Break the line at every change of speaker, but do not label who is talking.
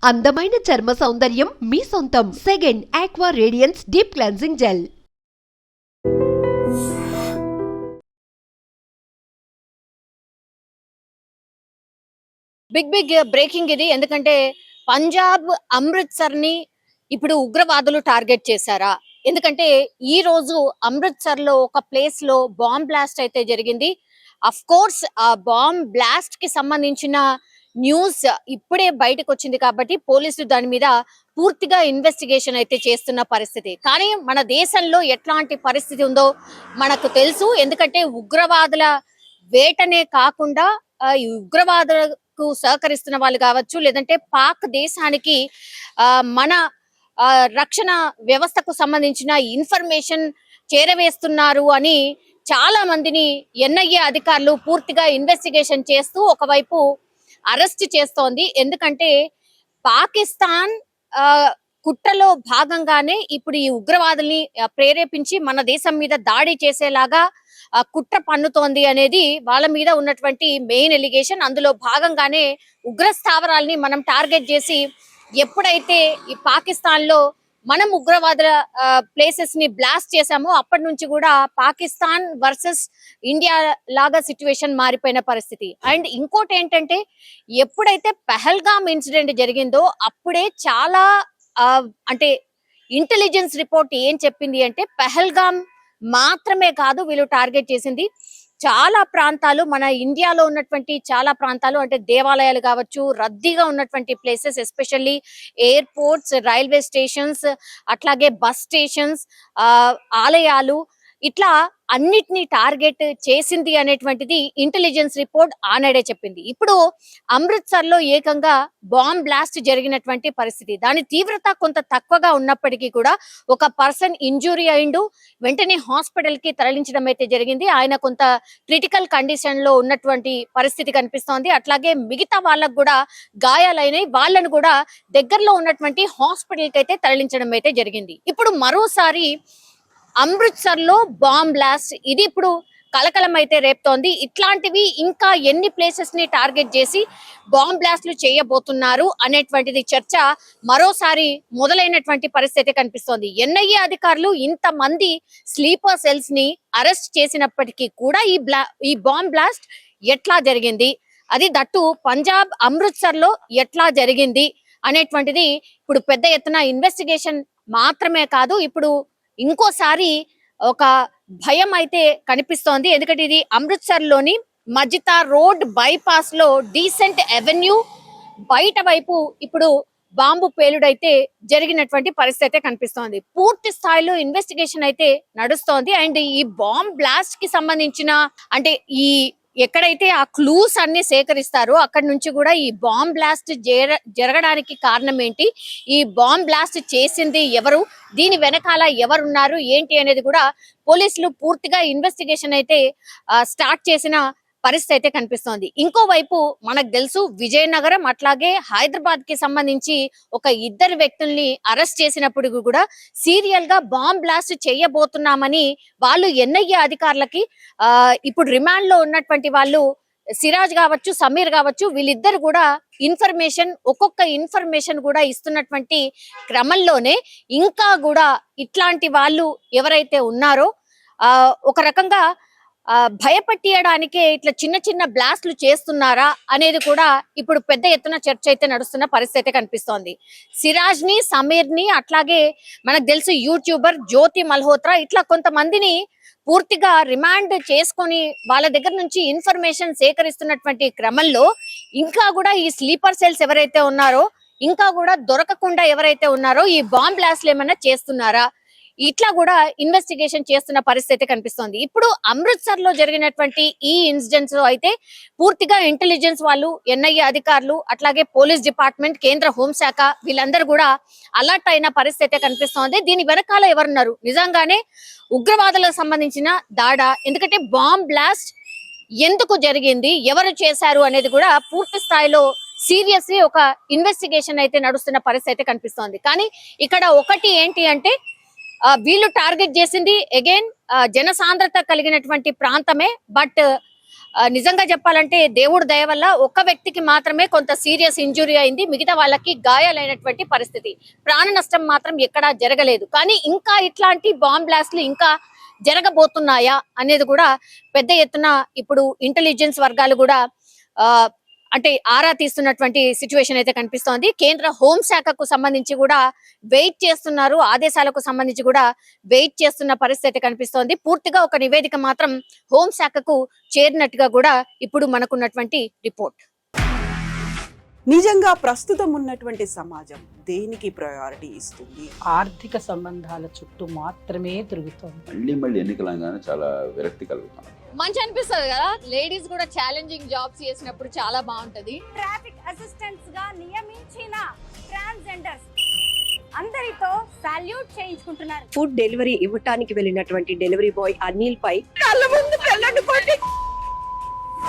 అందమైన చర్మ సౌందర్యం మీ సొంతం. Second aqua radiance deep cleansing gel.
Big breaking ఇది. ఎందుకంటే పంజాబ్ అమృత్సర్ ని ఇప్పుడు ఉగ్రవాదులు టార్గెట్ చేశారా? ఎందుకంటే ఈ రోజు అమృత్సర్ లో ఒక ప్లేస్ లో బాంబ్ బ్లాస్ట్ అయితే జరిగింది. అఫ్ కోర్స్ ఆ బాంబ్ బ్లాస్ట్ కి సంబంధించిన న్యూస్ ఇప్పుడే బయటకు వచ్చింది కాబట్టి పోలీసులు దాని మీద పూర్తిగా ఇన్వెస్టిగేషన్ అయితే చేస్తున్న పరిస్థితి. కానీ మన దేశంలో ఎట్లాంటి పరిస్థితి ఉందో మనకు తెలుసు. ఎందుకంటే ఉగ్రవాదుల వేటనే కాకుండా ఈ ఉగ్రవాదులకు సహకరిస్తున్న వాళ్ళు కావచ్చు, లేదంటే పాక్ దేశానికి మన రక్షణ వ్యవస్థకు సంబంధించిన ఇన్ఫర్మేషన్ చేరవేస్తున్నారు అని చాలా మందిని ఎన్ఐఏ అధికారులు పూర్తిగా ఇన్వెస్టిగేషన్ చేస్తూ ఒకవైపు అరెస్ట్ చేస్తోంది. ఎందుకంటే పాకిస్తాన్ కుట్రలో భాగంగానే ఇప్పుడు ఈ ఉగ్రవాదుల్ని ప్రేరేపించి మన దేశం మీద దాడి చేసేలాగా కుట్ర పన్నుతోంది అనేది వాళ్ళ మీద ఉన్నటువంటి మెయిన్ ఎలిగేషన్. అందులో భాగంగానే ఉగ్ర స్థావరాల్ని మనం టార్గెట్ చేసి ఎప్పుడైతే ఈ పాకిస్తాన్ లో మనం ఉగ్రవాదుల ప్లేసెస్ ని బ్లాస్ట్ చేశామో అప్పటి నుంచి కూడా పాకిస్తాన్ వర్సెస్ ఇండియా లాగా సిచ్యువేషన్ మారిపోయిన పరిస్థితి. అండ్ ఇంకోటి ఏంటంటే ఎప్పుడైతే పెహల్గామ్ ఇన్సిడెంట్ జరిగిందో అప్పుడే చాలా అంటే ఇంటెలిజెన్స్ రిపోర్ట్ ఏం చెప్పింది అంటే పెహల్గామ్ మాత్రమే కాదు వీళ్ళు టార్గెట్ చేసింది చాలా ప్రాంతాలు, మన ఇండియాలో ఉన్నటువంటి చాలా ప్రాంతాలు, అంటే దేవాలయాలు కావచ్చు, రద్దీగా ఉన్నటువంటి places, especially airports, railway stations, అట్లాగే బస్ స్టేషన్స్, ఆలయాలు, ఇట్లా అన్నిటినీ టార్గెట్ చేసింది అనేటువంటిది ఇంటెలిజెన్స్ రిపోర్ట్ ఆనాడే చెప్పింది. ఇప్పుడు అమృత్సర్ లో ఏకంగా బాంబ్ బ్లాస్ట్ జరిగినటువంటి పరిస్థితి. దాని తీవ్రత కొంత తక్కువగా ఉన్నప్పటికీ కూడా ఒక పర్సన్ ఇంజూరీ అయిండు, వెంటనే హాస్పిటల్ కి తరలించడం అయితే జరిగింది. ఆయన కొంత క్రిటికల్ కండిషన్ లో ఉన్నటువంటి పరిస్థితి కనిపిస్తోంది. అట్లాగే మిగతా వాళ్ళకు కూడా గాయాలైనవి, వాళ్ళను కూడా దగ్గరలో ఉన్నటువంటి హాస్పిటల్ కి అయితే తరలించడం అయితే జరిగింది. ఇప్పుడు మరోసారి అమృత్సర్ లో బాంబ్ బ్లాస్ట్, ఇది ఇప్పుడు కలకలం అయితే రేపుతోంది. ఇట్లాంటివి ఇంకా ఎన్ని ప్లేసెస్ ని టార్గెట్ చేసి బాంబ్ బ్లాస్ట్లు చేయబోతున్నారు అనేటువంటిది చర్చ మరోసారి మొదలైనటువంటి పరిస్థితి కనిపిస్తోంది. ఎన్ఐఏ అధికారులు ఇంతమంది స్లీపర్ సెల్స్ ని అరెస్ట్ చేసినప్పటికీ కూడా ఈ బాంబ్ బ్లాస్ట్ ఎట్లా జరిగింది, అది దట్టు పంజాబ్ అమృత్సర్ లో ఎట్లా జరిగింది అనేటువంటిది ఇప్పుడు పెద్ద ఎత్తున ఇన్వెస్టిగేషన్ మాత్రమే కాదు, ఇప్పుడు ఇంకోసారి ఒక భయం అయితే కనిపిస్తోంది. ఎందుకంటే ఇది అమృత్సర్ లోని మజితా రోడ్ బైపాస్ లో డీసెంట్ అవెన్యూ బయట వైపు ఇప్పుడు బాంబు పేలుడైతే జరిగినటువంటి పరిస్థితి అయితే కనిపిస్తోంది. పూర్తి స్థాయిలో ఇన్వెస్టిగేషన్ అయితే నడుస్తోంది. అండ్ ఈ బాంబ్ బ్లాస్ట్ కి సంబంధించిన, అంటే ఈ ఎక్కడైతే ఆ క్లూస్ అన్ని సేకరిస్తారో అక్కడి నుంచి కూడా ఈ బాంబ్ బ్లాస్ట్ జరగడానికి కారణం ఏంటి, ఈ బాంబ్ బ్లాస్ట్ చేసింది ఎవరు, దీని వెనకాల ఎవరున్నారు ఏంటి అనేది కూడా పోలీసులు పూర్తిగా ఇన్వెస్టిగేషన్ అయితే స్టార్ట్ చేసిన పరిస్థితి అయితే కనిపిస్తోంది. ఇంకోవైపు మనకు తెలుసు విజయనగరం అట్లాగే హైదరాబాద్ కి సంబంధించి ఒక ఇద్దరు వ్యక్తుల్ని అరెస్ట్ చేసినప్పుడు కూడా సీరియల్ గా బాంబ్ బ్లాస్ట్ చేయబోతున్నామని వాళ్ళు ఎన్ఐఏ అధికారులకి ఇప్పుడు రిమాండ్ లో ఉన్నటువంటి వాళ్ళు సిరాజ్ కావచ్చు, సమీర్ కావచ్చు, వీళ్ళిద్దరు కూడా ఒక్కొక్క ఇన్ఫర్మేషన్ కూడా ఇస్తున్నటువంటి క్రమంలోనే ఇంకా కూడా ఇట్లాంటి వాళ్ళు ఎవరైతే ఉన్నారో ఒక రకంగా భయపట్టియడానికే ఇట్లా చిన్న చిన్న బ్లాస్ట్లు చేస్తున్నారా అనేది కూడా ఇప్పుడు పెద్ద ఎత్తున చర్చ అయితే నడుస్తున్న పరిస్థితి కనిపిస్తోంది. సిరాజ్ ని, సమీర్ ని, అట్లాగే మనకు తెలుసు యూట్యూబర్ జ్యోతి మల్హోత్రా, ఇట్లా కొంతమందిని పూర్తిగా రిమాండ్ చేసుకొని వాళ్ళ దగ్గర నుంచి ఇన్ఫర్మేషన్ సేకరిస్తున్నటువంటి క్రమంలో ఇంకా కూడా ఈ స్లీపర్ సెల్స్ ఎవరైతే ఉన్నారో, ఇంకా కూడా దొరకకుండా ఎవరైతే ఉన్నారో ఈ బాంబ్ బ్లాస్ట్లు ఏమైనా చేస్తున్నారా, ఇట్లా కూడా ఇన్వెస్టిగేషన్ చేస్తున్న పరిస్థితి కనిపిస్తోంది. ఇప్పుడు అమృత్సర్ లో జరిగినటువంటి ఈ ఇన్సిడెంట్స్ లో అయితే పూర్తిగా ఇంటెలిజెన్స్ వాళ్ళు, ఎన్ఐఏ అధికారులు, అట్లాగే పోలీస్ డిపార్ట్మెంట్, కేంద్ర హోంశాఖ వీళ్ళందరూ కూడా అలర్ట్ అయిన పరిస్థితి కనిపిస్తోంది. దీని వెనకాల ఎవరున్నారు, నిజంగానే ఉగ్రవాదులకు సంబంధించిన దాడా, ఎందుకంటే బాంబ్ బ్లాస్ట్ ఎందుకు జరిగింది, ఎవరు చేశారు అనేది కూడా పూర్తి స్థాయిలో సీరియస్లీ ఒక ఇన్వెస్టిగేషన్ అయితే నడుస్తున్న పరిస్థితి కనిపిస్తోంది. కానీ ఇక్కడ ఒకటి ఏంటి అంటే వీళ్ళు టార్గెట్ చేసింది అగైన్ జనసాంద్రత కలిగినటువంటి ప్రాంతమే, బట్ నిజంగా చెప్పాలంటే దేవుడి దయ వల్ల ఒక్క వ్యక్తికి మాత్రమే కొంత సీరియస్ ఇంజురీ అయింది, మిగతా వాళ్ళకి గాయాలైనటువంటి పరిస్థితి. ప్రాణ నష్టం మాత్రం ఎక్కడా జరగలేదు. కానీ ఇంకా ఇట్లాంటి బాంబ్ బ్లాస్ట్లు ఇంకా జరగబోతున్నాయా అనేది కూడా పెద్ద ఎత్తున ఇప్పుడు ఇంటెలిజెన్స్ వర్గాలు కూడా అంటే ఆరా తీస్తున్నటువంటి సిచ్యువేషన్ అయితే కనిపిస్తోంది. కేంద్ర హోంశాఖకు సంబంధించి కూడా వెయిట్ చేస్తున్నారు, ఆదేశాలకు సంబంధించి కూడా వెయిట్ చేస్తున్న పరిస్థితి కనిపిస్తోంది. పూర్తిగా ఒక నివేదిక మాత్రం హోంశాఖకు చేరినట్టుగా కూడా ఇప్పుడు మనకున్నటువంటి రిపోర్ట్.
నిజంగా ప్రస్తుతం ఉన్నటువంటి సమాజం దేనికి ప్రయారిటీ ఇస్తుంది?
ఆర్థిక సంబంధాల చుట్టూ మాత్రమే తిరుగుతోంది.
మళ్ళీ ఎన్నికలంగానే చాలా విరక్తి కలుగుతాం.
మంచి అనిపిస్తుంది కదా, లేడీస్ కూడా ఛాలెంజింగ్ జాబ్స్ చేసినప్పుడు చాలా బాగుంటది.
ట్రాఫిక్ అసిస్టెంట్స్ గా నియమించిన ట్రాన్స్జెండర్స్ అందరితో సాల్యూట్ చేయించుకుంటున్నారు.
ఫుడ్ డెలివరీ ఇవ్వటానికి వెళ్ళినటువంటి డెలివరీ బాయ్ అనిల్ పై కళ్ళ ముందు